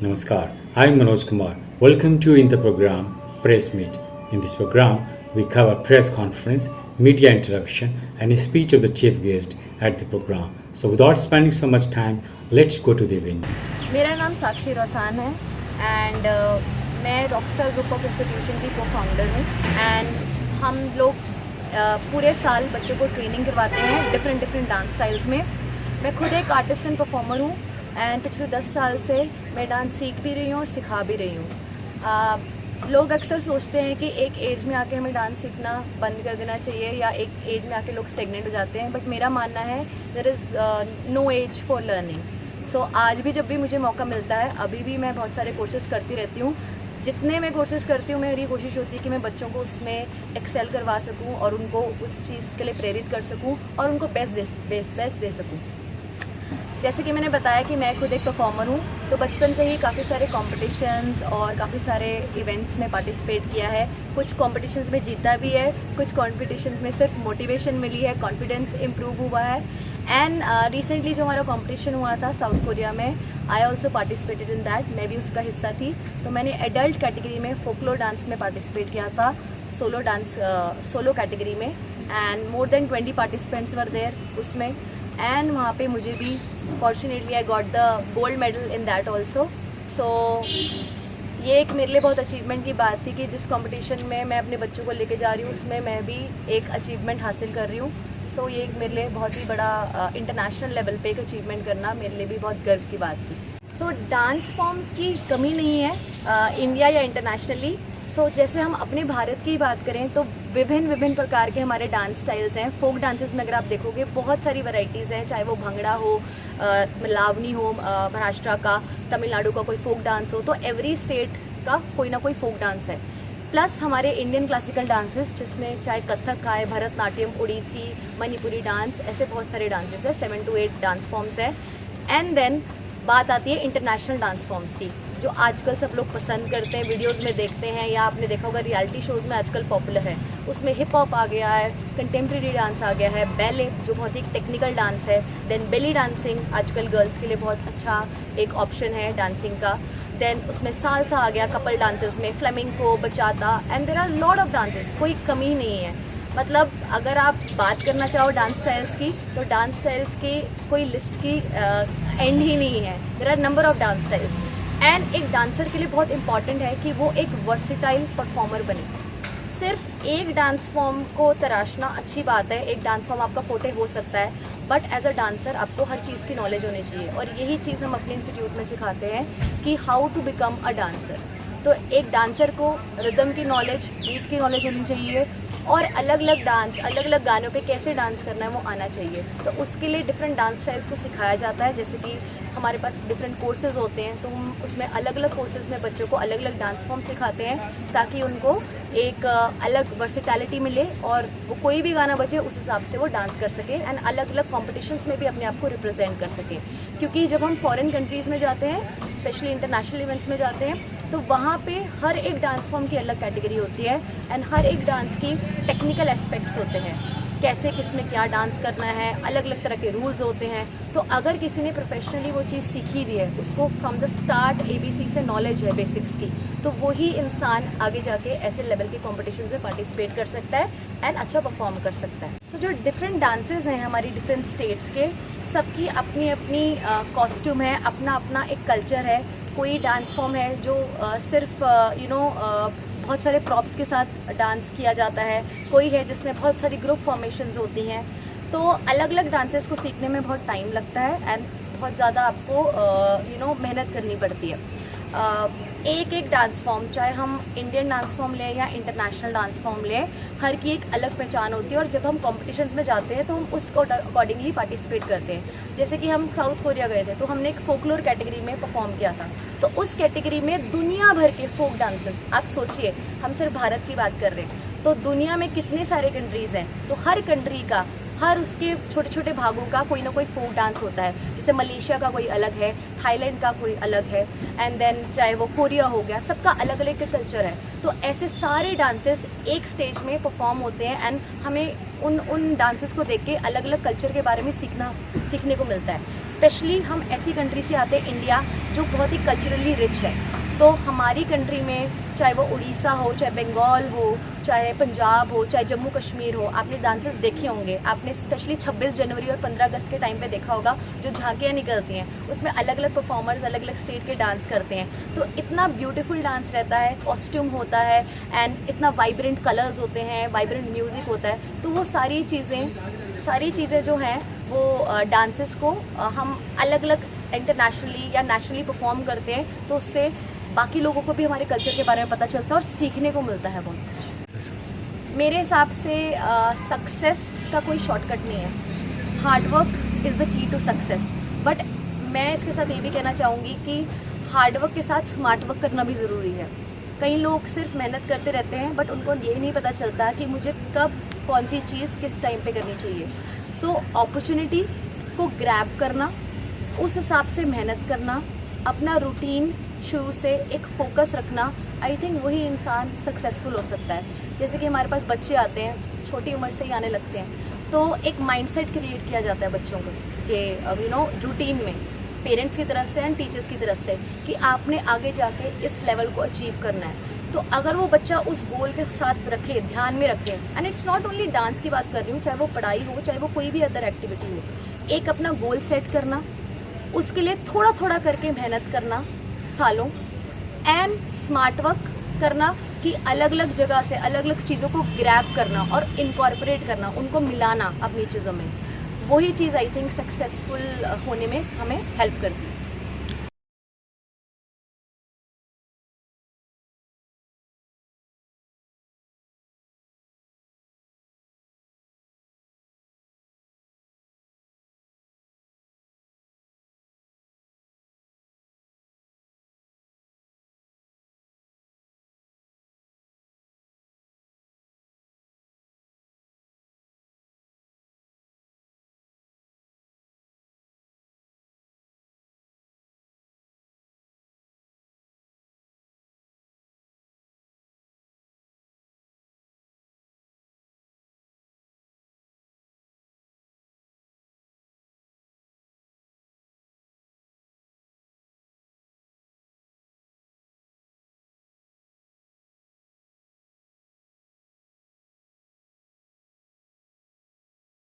Namaskar, I'm Manoj Kumar. Welcome to in the program Press Meet. In this program, we cover press conference, media interaction, and a speech of the chief guest at the program. So, without spending so much time, let's go to the event. मेरा नाम साक्षी रोथान है and मैं Rockstar group of institution की को founder हूँ and हम लोग पूरे साल बच्चों को ट्रेनिंग करवाते हैं डिफरेंट डांस स्टाइल्स में। मैं खुद एक आर्टिस्ट एंड परफॉर्मर हूँ एंड पिछले 10 साल से मैं डांस सीख भी रही हूँ और सिखा भी रही हूँ। लोग अक्सर सोचते हैं कि एक एज में आके हमें डांस सीखना बंद कर देना चाहिए या एक एज में आके लोग स्टेगनेंट हो जाते हैं, बट मेरा मानना है there is no age for learning. So आज भी जब भी मुझे मौका मिलता है, अभी भी मैं बहुत सारे कोर्सेज करती रहती हूँ। जितने मैं कोर्सेज करती हूँ मेरी कोशिश होती है कि मैं बच्चों को उसमें एक्सेल करवा सकूँ और उनको उस चीज़ के लिए प्रेरित कर सकूँ और उनको बेस्ट दे सकूँ। जैसे कि मैंने बताया कि मैं खुद एक परफॉर्मर हूँ, तो बचपन से ही काफ़ी सारे कॉम्पिटिशन्स और काफ़ी सारे इवेंट्स में पार्टिसिपेट किया है। कुछ कॉम्पिटिशन्स में जीता भी है, कुछ कॉम्पिटिशन्स में सिर्फ मोटिवेशन मिली है, कॉन्फिडेंस इम्प्रूव हुआ है। एंड रिसेंटली जो हमारा कॉम्पिटिशन हुआ था साउथ कोरिया में, I also participated in that, मैं भी उसका हिस्सा थी। तो मैंने एडल्ट कैटेगरी में फोकलोर डांस में पार्टिसिपेट किया था, सोलो कैटेगरी में, and more than 20 participants were there उसमें। एंड वहाँ पे मुझे भी fortunately I got the gold medal in that also. So ये एक मेरे लिए बहुत अचीवमेंट की बात थी कि जिस कंपटीशन में मैं अपने बच्चों को लेके जा रही हूँ उसमें मैं भी एक अचीवमेंट हासिल कर रही हूँ। सो ये एक मेरे लिए बहुत ही बड़ा इंटरनेशनल लेवल पे एक अचीवमेंट करना मेरे लिए भी बहुत गर्व की बात थी। सो डांस फॉर्म्स की कमी नहीं है इंडिया या इंटरनेशनली। सो जैसे हम अपने भारत की बात करें तो विभिन्न प्रकार के हमारे डांस स्टाइल्स हैं। फोक डांसेस में अगर आप देखोगे बहुत सारी वैरायटीज़ हैं, चाहे वो भंगड़ा हो, लावनी हो महाराष्ट्र का, तमिलनाडु का कोई फोक डांस हो, तो एवरी स्टेट का कोई ना कोई फोक डांस है। प्लस हमारे इंडियन क्लासिकल डांसेस जिसमें चाहे कथक का है, भरतनाट्यम, उड़ीसी, मणिपुरी डांस, ऐसे बहुत सारे डांसेस है, 7 to 8 डांस फॉर्म्स है। एंड देन बात आती है इंटरनेशनल डांस फॉर्म्स की, जो आजकल सब लोग पसंद करते हैं, वीडियोस में देखते हैं या आपने देखा होगा रियलिटी शोज़ में आजकल पॉपुलर है। उसमें हिप हॉप आ गया है, कंटेम्प्रेरी डांस आ गया है, बैले जो बहुत ही टेक्निकल डांस है, देन बेली डांसिंग आजकल गर्ल्स के लिए बहुत अच्छा एक ऑप्शन है डांसिंग का। देन उसमें सालसा आ गया कपल डांसेस में, flamenco, bachata, and there are lot of dances, कोई कमी नहीं है। मतलब अगर आप बात करना चाहो डांस स्टाइल्स की तो डांस स्टाइल्स की कोई लिस्ट की एंड ही नहीं है। There are number of dance styles and एक डांसर के लिए बहुत इंपॉर्टेंट है कि वो एक वर्सेटाइल परफॉर्मर बने। सिर्फ एक डांस फॉर्म को तराशना अच्छी बात है, एक डांस फॉर्म आपका फोटे हो सकता है, बट एज अ डांसर आपको हर चीज़ की नॉलेज होनी चाहिए। और यही चीज़ हम अपने इंस्टीट्यूट में सिखाते हैं कि how to become a dancer. तो एक डांसर को रिदम की नॉलेज, बीट की नॉलेज होनी चाहिए और अलग अलग गानों पे कैसे डांस करना है वो आना चाहिए। तो उसके लिए डिफरेंट डांस स्टाइल्स को सिखाया जाता है। जैसे कि हमारे पास डिफरेंट कोर्सेज होते हैं, तो हम उसमें अलग अलग कोर्सेज में बच्चों को अलग अलग डांस फॉर्म सिखाते हैं ताकि उनको एक अलग वर्सेटैलिटी मिले और वो कोई भी गाना बजे उस हिसाब से वो डांस कर सके एंड अलग अलग कॉम्पिटिशन्स में भी अपने आप को रिप्रेजेंट कर सके। क्योंकि जब हम फॉरेन कंट्रीज़ में जाते हैं, स्पेशली इंटरनेशनल इवेंट्स में जाते हैं, तो वहाँ पे हर एक डांस फॉर्म की अलग कैटेगरी होती है एंड हर एक डांस की टेक्निकल एस्पेक्ट्स होते हैं, कैसे किस में क्या डांस करना है, अलग अलग तरह के रूल्स होते हैं। तो अगर किसी ने प्रोफेशनली वो चीज़ सीखी भी है, उसको फ्रॉम द स्टार्ट ABC से नॉलेज है बेसिक्स की, तो वही इंसान आगे जाके ऐसे लेवल के कॉम्पिटिशन में पार्टिसिपेट कर सकता है एंड अच्छा परफॉर्म कर सकता है। सो जो डिफरेंट डांसेस हैं हमारी डिफरेंट स्टेट्स के, सबकी अपनी अपनी कॉस्ट्यूम है, अपना अपना एक कल्चर है। कोई डांस फॉर्म है जो सिर्फ बहुत सारे प्रॉप्स के साथ डांस किया जाता है, कोई है जिसमें बहुत सारी ग्रुप फॉर्मेशंस होती हैं। तो अलग अलग डांसेस को सीखने में बहुत टाइम लगता है एंड बहुत ज़्यादा आपको मेहनत करनी पड़ती है। एक डांस फॉर्म, चाहे हम इंडियन डांस फॉर्म लें या इंटरनेशनल डांस फॉर्म लें, हर की एक अलग पहचान होती है और जब हम कॉम्पिटिशन्स में जाते हैं तो हम उसको अकॉर्डिंगली पार्टिसिपेट करते हैं। जैसे कि हम साउथ कोरिया गए थे तो हमने एक फोकलोर कैटेगरी में परफॉर्म किया था, तो उस कैटेगरी में दुनिया भर के फोक डांसेस, आप सोचिए हम सिर्फ भारत की बात कर रहे हैं तो दुनिया में कितने सारे कंट्रीज़ हैं, तो हर कंट्री का हर उसके छोटे छोटे भागों का कोई ना कोई फोक डांस होता है। जैसे मलेशिया का कोई अलग है, थाईलैंड का कोई अलग है, एंड देन चाहे वो कोरिया हो गया, सबका अलग अलग कल्चर है। तो ऐसे सारे डांसेस एक स्टेज में परफॉर्म होते हैं एंड हमें उन डांसेस को देख के अलग अलग कल्चर के बारे में सीखने को मिलता है। स्पेशली हम ऐसी कंट्री से आते हैं, इंडिया, जो बहुत ही कल्चरली रिच है। तो हमारी कंट्री में चाहे वो उड़ीसा हो, चाहे बंगाल हो, चाहे पंजाब हो, चाहे जम्मू कश्मीर हो, आपने डांसेस देखे होंगे। आपने स्पेशली 26 जनवरी और 15 अगस्त के टाइम पे देखा होगा, जो झांकियाँ निकलती हैं, उसमें अलग अलग परफॉर्मर्स अलग अलग स्टेट के डांस करते हैं। तो इतना ब्यूटीफुल डांस रहता है, कॉस्ट्यूम होता है एंड इतना वाइब्रेंट कलर्स होते हैं, वाइब्रेंट म्यूज़िक होता है। तो वो सारी चीज़ें जो हैं वो डांसेस को हम अलग अलग इंटरनेशनली या नेशनली परफॉर्म करते हैं, तो उससे बाकी लोगों को भी हमारे कल्चर के बारे में पता चलता है और सीखने को मिलता है बहुत कुछ। मेरे हिसाब से सक्सेस का कोई शॉर्टकट नहीं है। Hard work is the key to success. But मैं इसके साथ ये भी कहना चाहूँगी कि हार्ड वर्क के साथ स्मार्ट वर्क करना भी ज़रूरी है। कई लोग सिर्फ मेहनत करते रहते हैं, बट उनको ये नहीं पता चलता कि मुझे कब कौन सी चीज़ किस टाइम पे करनी चाहिए। सो अपॉर्चुनिटी को ग्रैब करना, उस हिसाब से मेहनत करना, अपना रूटीन शुरू से एक फोकस रखना, आई थिंक वही इंसान सक्सेसफुल हो सकता है। जैसे कि हमारे पास बच्चे आते हैं, छोटी उम्र से ही आने लगते हैं, तो एक माइंडसेट क्रिएट किया जाता है बच्चों को कि रूटीन में पेरेंट्स की तरफ से एंड टीचर्स की तरफ से कि आपने आगे जाके इस लेवल को अचीव करना है। तो अगर वो बच्चा उस गोल के साथ रखे, ध्यान में रखे, and it's not only dance की बात कर रही हूँ, चाहे वो पढ़ाई हो, चाहे वो कोई भी अदर एक्टिविटी हो, एक अपना गोल सेट करना, उसके लिए थोड़ा थोड़ा करके मेहनत करना सालों, एंड स्मार्ट वर्क करना कि अलग अलग जगह से अलग अलग चीज़ों को ग्रैब करना और इनकॉर्पोरेट करना, उनको मिलाना अपनी चीज़ों में, वही चीज़ आई थिंक सक्सेसफुल होने में हमें हेल्प करती है।